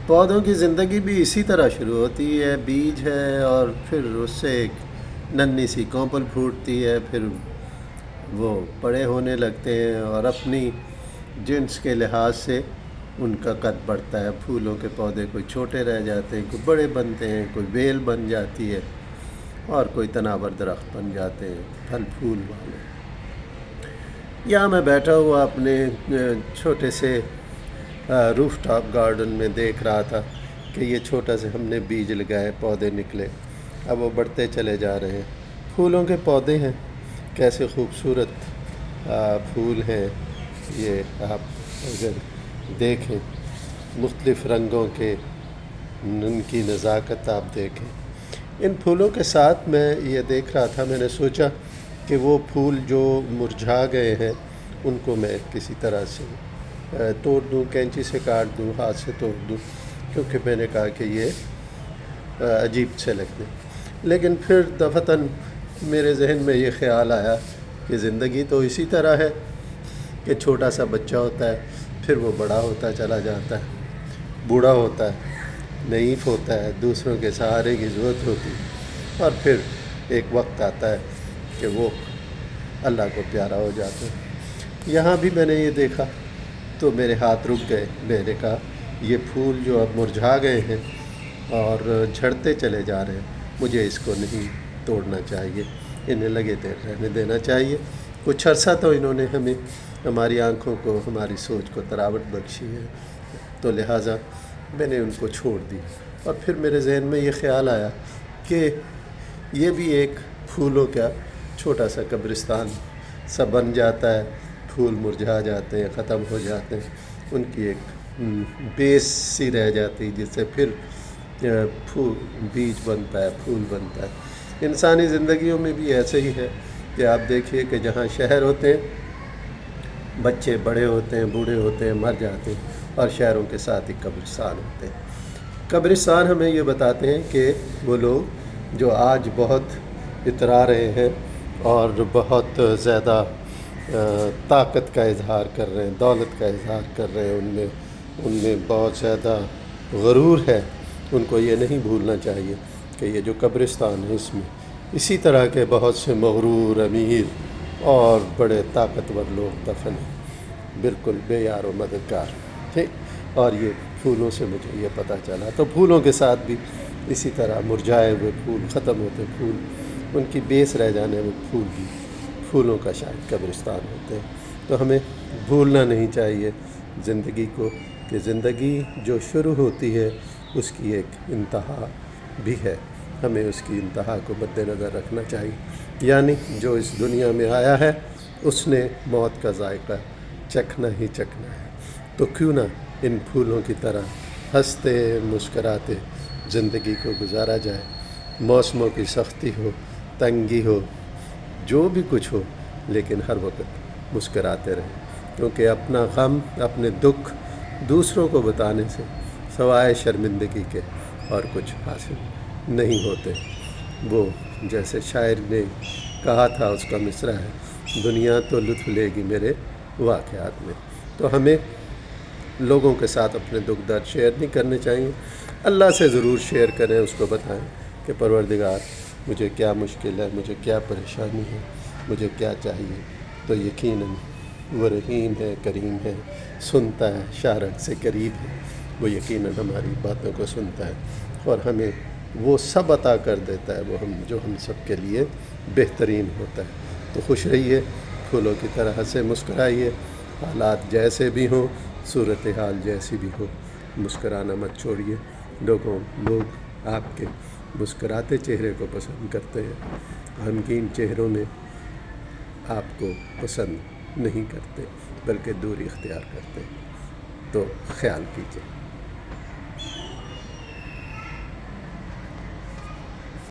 پودوں کی زندگی بھی اسی طرح شروع ہوتی ہے، بیج ہے اور پھر اس سے ایک ننھی سی کونپل پھوٹتی ہے، پھر وہ بڑے ہونے لگتے ہیں اور اپنی جنس کے لحاظ سے ان کا قد بڑھتا ہے۔ پھولوں کے پودے کوئی چھوٹے رہ جاتے ہیں، کوئی بڑے بنتے ہیں، کوئی بیل بن جاتی ہے اور کوئی تناور درخت بن جاتے ہیں پھل پھول والے۔ یہاں میں بیٹھا ہوا اپنے چھوٹے سے روف ٹاپ گارڈن میں دیکھ رہا تھا کہ یہ چھوٹا سے ہم نے بیج لگائے، پودے نکلے، اب وہ بڑھتے چلے جا رہے ہیں۔ پھولوں کے پودے ہیں، کیسے خوبصورت پھول ہیں یہ آپ اگر دیکھیں، مختلف رنگوں کے، ان کی نزاکت آپ دیکھیں۔ ان پھولوں کے ساتھ میں یہ دیکھ رہا تھا، میں نے سوچا کہ وہ پھول جو مرجھا گئے ہیں ان کو میں کسی طرح سے توڑ دوں، کینچی سے کاٹ دوں، ہاتھ سے توڑ دوں، کیونکہ میں نے کہا کہ یہ عجیب سے لگتے۔ لیکن پھر دفعتاً میرے ذہن میں یہ خیال آیا کہ زندگی تو اسی طرح ہے کہ چھوٹا سا بچہ ہوتا ہے، پھر وہ بڑا ہوتا چلا جاتا ہے، بوڑھا ہوتا ہے، نحیف ہوتا ہے، دوسروں کے سہارے کی ضرورت ہوتی ہے، اور پھر ایک وقت آتا ہے کہ وہ اللہ کو پیارا ہو جاتا ہے۔ یہاں بھی میں نے یہ دیکھا تو میرے ہاتھ رک گئے، میں نے کہا یہ پھول جو اب مرجھا گئے ہیں اور جھڑتے چلے جا رہے ہیں، مجھے اس کو نہیں توڑنا چاہیے، انہیں لگے رہنے دینا چاہیے۔ کچھ عرصہ تو انہوں نے ہمیں، ہماری آنکھوں کو، ہماری سوچ کو تراوٹ بخشی ہے، تو لہٰذا میں نے ان کو چھوڑ دی۔ اور پھر میرے ذہن میں یہ خیال آیا کہ یہ بھی ایک پھولوں کا چھوٹا سا قبرستان سا بن جاتا ہے، پھول مرجھا جاتے ہیں، ختم ہو جاتے ہیں، ان کی ایک بیس سی رہ جاتی جس سے پھر بیج بنتا ہے، پھول بنتا ہے۔ انسانی زندگیوں میں بھی ایسے ہی ہے کہ آپ دیکھیے کہ جہاں شہر ہوتے ہیں، بچے بڑے ہوتے ہیں، بوڑھے ہوتے ہیں، مر جاتے ہیں، اور شہروں کے ساتھ ہی قبرستان ہوتے ہیں۔ قبرستان ہمیں یہ بتاتے ہیں کہ وہ لوگ جو آج بہت اترا رہے ہیں اور بہت زیادہ طاقت کا اظہار کر رہے ہیں، دولت کا اظہار کر رہے ہیں، ان میں بہت زیادہ غرور ہے، ان کو یہ نہیں بھولنا چاہیے کہ یہ جو قبرستان ہے اس میں اسی طرح کے بہت سے مغرور، امیر اور بڑے طاقتور لوگ دفن ہیں، بالکل بے یار و مددگار، ٹھیک۔ اور یہ پھولوں سے مجھے یہ پتہ چلا۔ تو پھولوں کے ساتھ بھی اسی طرح مرجھائے ہوئے پھول، ختم ہوتے پھول، ان کی بیس رہ جانے میں پھول بھی پھولوں کا شاید قبرستان ہوتے ہیں۔ تو ہمیں بھولنا نہیں چاہیے زندگی کو، کہ زندگی جو شروع ہوتی ہے اس کی ایک انتہا بھی ہے، ہمیں اس کی انتہا کو مد نظر رکھنا چاہیے، یعنی جو اس دنیا میں آیا ہے اس نے موت کا ذائقہ چکھنا ہی چکھنا ہے۔ تو کیوں نہ ان پھولوں کی طرح ہنستے مسکراتے زندگی کو گزارا جائے، موسموں کی سختی ہو، تنگی ہو، جو بھی کچھ ہو، لیکن ہر وقت مسکراتے رہیں، کیونکہ اپنا غم، اپنے دکھ دوسروں کو بتانے سے سوائے شرمندگی کے اور کچھ حاصل نہیں ہوتے۔ وہ جیسے شاعر نے کہا تھا، اس کا مصرع ہے، دنیا تو لطف لے گی میرے واقعات میں۔ تو ہمیں لوگوں کے ساتھ اپنے دکھ درد شیئر نہیں کرنے چاہیے، اللہ سے ضرور شیئر کریں، اس کو بتائیں کہ پروردگار مجھے کیا مشکل ہے، مجھے کیا پریشانی ہے، مجھے کیا چاہیے۔ تو یقیناً وہ رحیم ہے، کریم ہے، سنتا ہے، شارک سے قریب ہے، وہ یقیناً ہماری باتوں کو سنتا ہے اور ہمیں وہ سب عطا کر دیتا ہے جو ہم سب کے لیے بہترین ہوتا ہے۔ تو خوش رہیے، پھولوں کی طرح سے مسکرائیے، حالات جیسے بھی ہوں، صورتحال جیسی بھی ہو، مسکرانا مت چھوڑیے۔ لوگ آپ کے مسکراتے چہرے کو پسند کرتے ہیں، غمگین چہروں میں آپ کو پسند نہیں کرتے، بلکہ دوری اختیار کرتے ہیں۔ تو خیال کیجیے۔